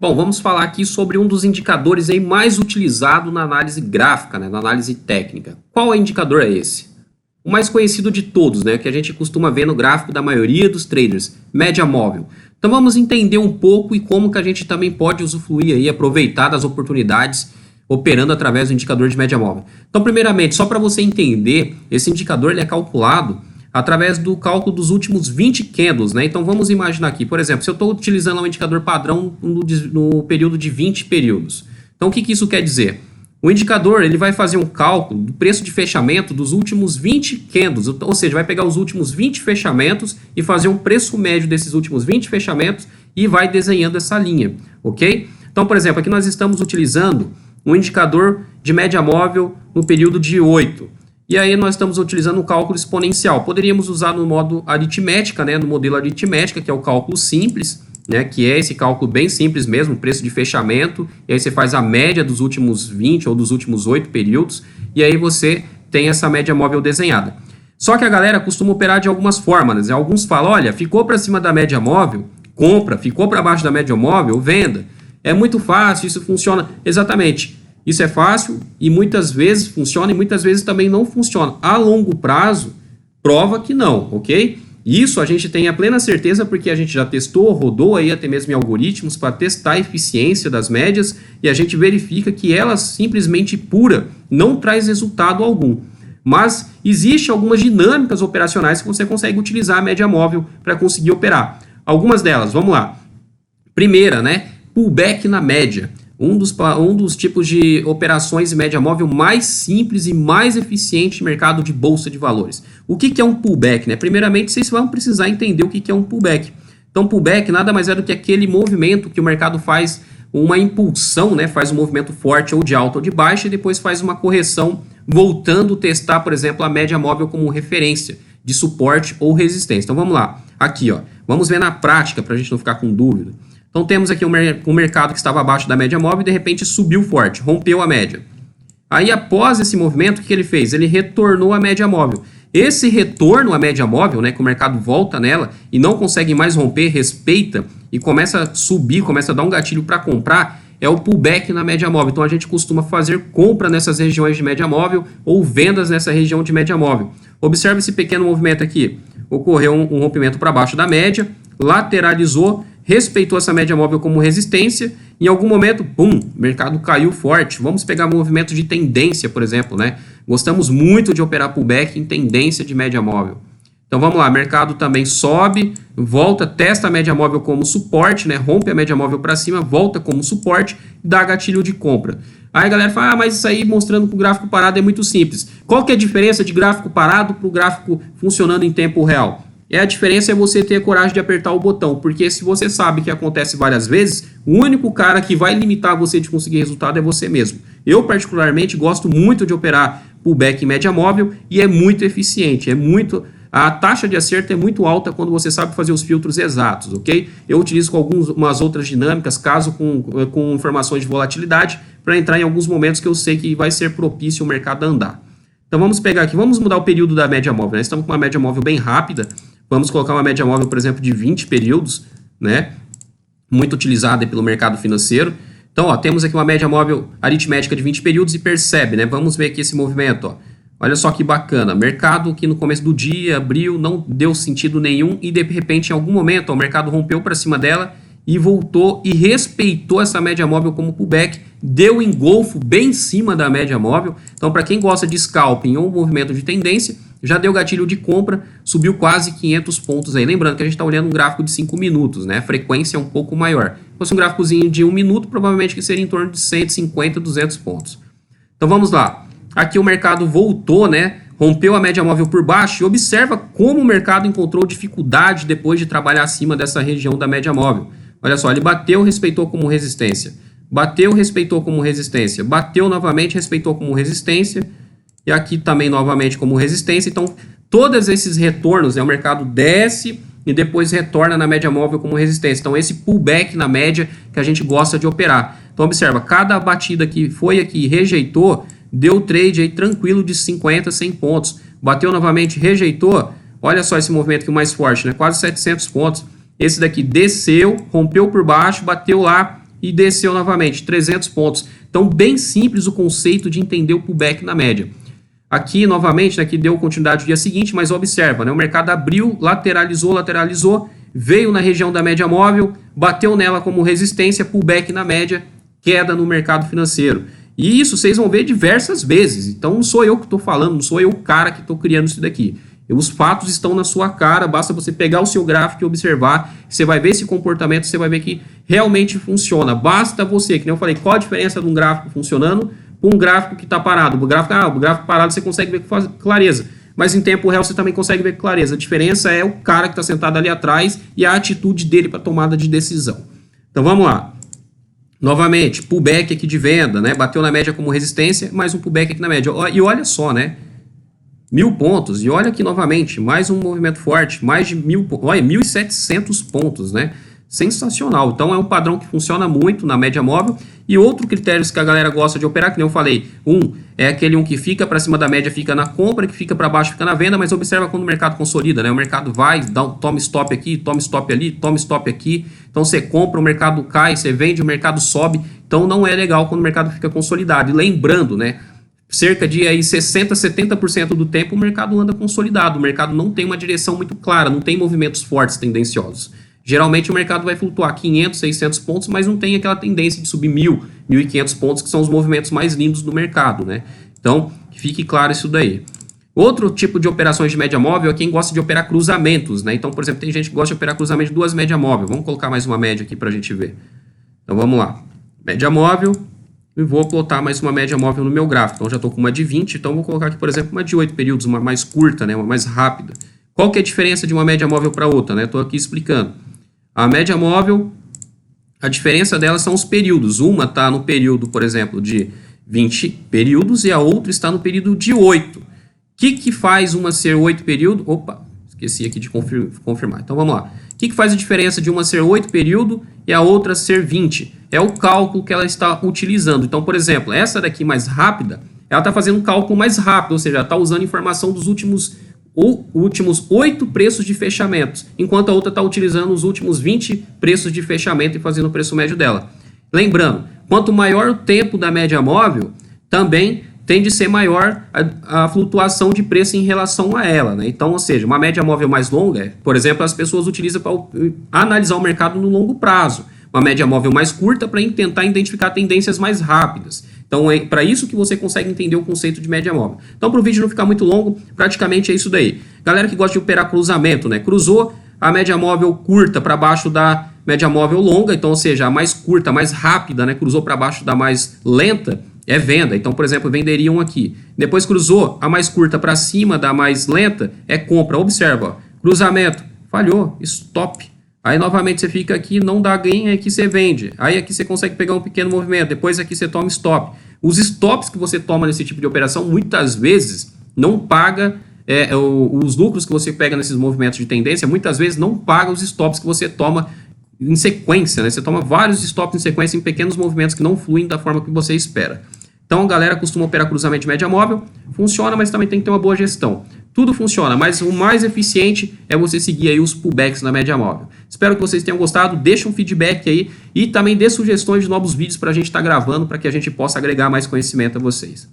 Bom, vamos falar aqui sobre um dos indicadores aí mais utilizado na análise gráfica, né, na análise técnica. Qual indicador é esse? O mais conhecido de todos, né, que a gente costuma ver no gráfico da maioria dos traders, média móvel. Então vamos entender um pouco e como que a gente também pode usufruir aí, aproveitar das oportunidades operando através do indicador de média móvel. Então, primeiramente, só para você entender, esse indicador ele é calculado através do cálculo dos últimos 20 candles, né? Então vamos imaginar aqui, por exemplo, se eu estou utilizando um indicador padrão no período de 20 períodos. Então o que isso quer dizer? O indicador ele vai fazer um cálculo do preço de fechamento dos últimos 20 candles, ou seja, vai pegar os últimos 20 fechamentos e fazer um preço médio desses últimos 20 fechamentos e vai desenhando essa linha, ok? Então, por exemplo, aqui nós estamos utilizando um indicador de média móvel no período de 8. E aí nós estamos utilizando o cálculo exponencial. Poderíamos usar no modo aritmética, né, no modelo aritmética, que é o cálculo simples, né, que é esse cálculo bem simples mesmo, preço de fechamento, e aí você faz a média dos últimos 20 ou dos últimos 8 períodos, e aí você tem essa média móvel desenhada. Só que a galera costuma operar de algumas formas, né? Alguns falam, olha, ficou para cima da média móvel, compra, ficou para baixo da média móvel, venda. É muito fácil, isso funciona. Exatamente. Isso é fácil e muitas vezes funciona e muitas vezes também não funciona. A longo prazo, prova que não, ok? Isso a gente tem a plena certeza porque a gente já testou, rodou aí até mesmo em algoritmos para testar a eficiência das médias e a gente verifica que ela simplesmente pura não traz resultado algum. Mas existe algumas dinâmicas operacionais que você consegue utilizar a média móvel para conseguir operar. Algumas delas, vamos lá. Primeira, né? Pullback na média. Um dos tipos de operações de média móvel mais simples e mais eficiente no mercado de bolsa de valores. O que é um pullback, né? Primeiramente, vocês vão precisar entender o que é um pullback. Então, pullback nada mais é do que aquele movimento que o mercado faz uma impulsão, né? Faz um movimento forte ou de alta ou de baixa e depois faz uma correção, voltando a testar, por exemplo, a média móvel como referência de suporte ou resistência. Então, vamos lá. Aqui, ó. Vamos ver na prática para a gente não ficar com dúvida. Então temos aqui um mercado que estava abaixo da média móvel e de repente subiu forte, rompeu a média. Aí após esse movimento, o que ele fez? Ele retornou à média móvel. Esse retorno à média móvel, né, que o mercado volta nela e não consegue mais romper, respeita e começa a subir, começa a dar um gatilho para comprar, é o pullback na média móvel. Então a gente costuma fazer compra nessas regiões de média móvel ou vendas nessa região de média móvel. Observe esse pequeno movimento aqui. Ocorreu um rompimento para baixo da média, lateralizou, respeitou essa média móvel como resistência, em algum momento, pum, o mercado caiu forte. Vamos pegar movimento de tendência, por exemplo, né? Gostamos muito de operar pullback em tendência de média móvel. Então vamos lá, mercado também sobe, volta, testa a média móvel como suporte, né? Rompe a média móvel para cima, volta como suporte e dá gatilho de compra. Aí a galera fala, mas isso aí mostrando que o gráfico parado é muito simples. Qual que é a diferença de gráfico parado para o gráfico funcionando em tempo real? A diferença é você ter a coragem de apertar o botão, porque se você sabe que acontece várias vezes, o único cara que vai limitar você de conseguir resultado é você mesmo. Eu, particularmente, gosto muito de operar pullback em média móvel e é muito eficiente, a taxa de acerto é muito alta quando você sabe fazer os filtros exatos, ok? Eu utilizo com algumas outras dinâmicas, caso com informações de volatilidade, para entrar em alguns momentos que eu sei que vai ser propício o mercado a andar. Então vamos pegar aqui, vamos mudar o período da média móvel, né? Estamos com uma média móvel bem rápida. Vamos colocar uma média móvel, por exemplo, de 20 períodos, né? Muito utilizada pelo mercado financeiro. Então, ó, temos aqui uma média móvel aritmética de 20 períodos e percebe, né? Vamos ver aqui esse movimento, ó. Olha só que bacana. Mercado que no começo do dia abriu, não deu sentido nenhum e de repente, em algum momento, ó, o mercado rompeu para cima dela e voltou e respeitou essa média móvel como pullback, deu engolfo bem em cima da média móvel. Então, para quem gosta de scalping ou movimento de tendência, já deu gatilho de compra, subiu quase 500 pontos aí. Lembrando que a gente está olhando um gráfico de 5 minutos, né? A frequência é um pouco maior. Se fosse um gráficozinho de 1 minuto, provavelmente que seria em torno de 150, 200 pontos. Então vamos lá. Aqui o mercado voltou, né? Rompeu a média móvel por baixo e observa como o mercado encontrou dificuldade depois de trabalhar acima dessa região da média móvel. Olha só, ele bateu, respeitou como resistência. Bateu, respeitou como resistência. Bateu novamente, respeitou como resistência. E aqui também novamente como resistência. Então, todos esses retornos, né, o mercado desce e depois retorna na média móvel como resistência. Então, esse pullback na média que a gente gosta de operar. Então, observa, cada batida que foi aqui e rejeitou, deu trade aí tranquilo de 50, 100 pontos. Bateu novamente, rejeitou. Olha só esse movimento aqui mais forte, né? Quase 700 pontos. Esse daqui desceu, rompeu por baixo, bateu lá, e desceu novamente, 300 pontos. Então, bem simples o conceito de entender o pullback na média. Aqui, novamente, né, que deu continuidade no dia seguinte, mas observa, né, o mercado abriu, lateralizou, veio na região da média móvel, bateu nela como resistência, pullback na média, queda no mercado financeiro. E isso vocês vão ver diversas vezes. Então, não sou eu que estou falando, não sou eu o cara que estou criando isso daqui. Os fatos estão na sua cara, basta você pegar o seu gráfico e observar, você vai ver esse comportamento, você vai ver que realmente funciona. Basta você, que nem eu falei, qual a diferença de um gráfico funcionando para um gráfico que está parado? O gráfico parado você consegue ver com clareza, mas em tempo real você também consegue ver com clareza. A diferença é o cara que está sentado ali atrás e a atitude dele para tomada de decisão. Então vamos lá. Novamente, pullback aqui de venda, né? Bateu na média como resistência, mais um pullback aqui na média. E olha só, né? 1.000 pontos, e olha aqui novamente, mais um movimento forte, mais de 1.000 pontos, olha, 1.700 pontos, né? Sensacional. Então é um padrão que funciona muito na média móvel. E outro critério que a galera gosta de operar, que nem eu falei, é aquele que fica para cima da média, fica na compra, que fica para baixo, fica na venda, mas observa quando o mercado consolida, né? O mercado vai, toma stop aqui, toma stop ali, toma stop aqui. Então você compra, o mercado cai, você vende, o mercado sobe. Então não é legal quando o mercado fica consolidado. E lembrando, né? Cerca de aí 60%, 70% do tempo o mercado anda consolidado, o mercado não tem uma direção muito clara, não tem movimentos fortes tendenciosos. Geralmente o mercado vai flutuar 500, 600 pontos, mas não tem aquela tendência de subir 1.000, 1.500 pontos, que são os movimentos mais lindos do mercado, né? Então, fique claro isso daí. Outro tipo de operações de média móvel é quem gosta de operar cruzamentos, né? Então, por exemplo, tem gente que gosta de operar cruzamento de duas médias móveis. Vamos colocar mais uma média aqui para a gente ver. Então, vamos lá. Média móvel. E vou plotar mais uma média móvel no meu gráfico. Então, já estou com uma de 20, então vou colocar aqui, por exemplo, uma de 8 períodos, uma mais curta, né, uma mais rápida. Qual que é a diferença de uma média móvel para outra? Né? Estou aqui explicando. A média móvel, a diferença dela são os períodos. Uma está no período, por exemplo, de 20 períodos e a outra está no período de 8. O que faz uma ser 8 períodos? Opa, esqueci aqui de confirmar. Então, vamos lá. O que faz a diferença de uma ser 8 período e a outra ser 20? É o cálculo que ela está utilizando. Então, por exemplo, essa daqui mais rápida, ela está fazendo um cálculo mais rápido, ou seja, ela está usando informação dos últimos 8 preços de fechamentos, enquanto a outra está utilizando os últimos 20 preços de fechamento e fazendo o preço médio dela. Lembrando, quanto maior o tempo da média móvel, também tende a ser maior a flutuação de preço em relação a ela, né? Então, ou seja, uma média móvel mais longa, por exemplo, as pessoas utilizam para analisar o mercado no longo prazo. Uma média móvel mais curta para tentar identificar tendências mais rápidas. Então, é para isso que você consegue entender o conceito de média móvel. Então, para o vídeo não ficar muito longo, praticamente é isso daí. Galera que gosta de operar cruzamento, né? Cruzou a média móvel curta para baixo da média móvel longa, então, ou seja, a mais curta, mais rápida, né? Cruzou para baixo da mais lenta, é venda. Então, por exemplo, venderiam aqui. Depois cruzou a mais curta para cima da mais lenta, é compra. Observa, ó, cruzamento, falhou, stop. Aí novamente você fica aqui, não dá ganho, aqui você vende. Aí aqui você consegue pegar um pequeno movimento, depois aqui você toma stop. Os stops que você toma nesse tipo de operação, muitas vezes, não paga os lucros que você pega nesses movimentos de tendência, muitas vezes não paga os stops que você toma em sequência, né? Você toma vários stops em sequência em pequenos movimentos que não fluem da forma que você espera. Então a galera costuma operar cruzamento de média móvel, funciona, mas também tem que ter uma boa gestão. Tudo funciona, mas o mais eficiente é você seguir aí os pullbacks na média móvel. Espero que vocês tenham gostado, deixa um feedback aí e também dê sugestões de novos vídeos para a gente estar gravando, para que a gente possa agregar mais conhecimento a vocês.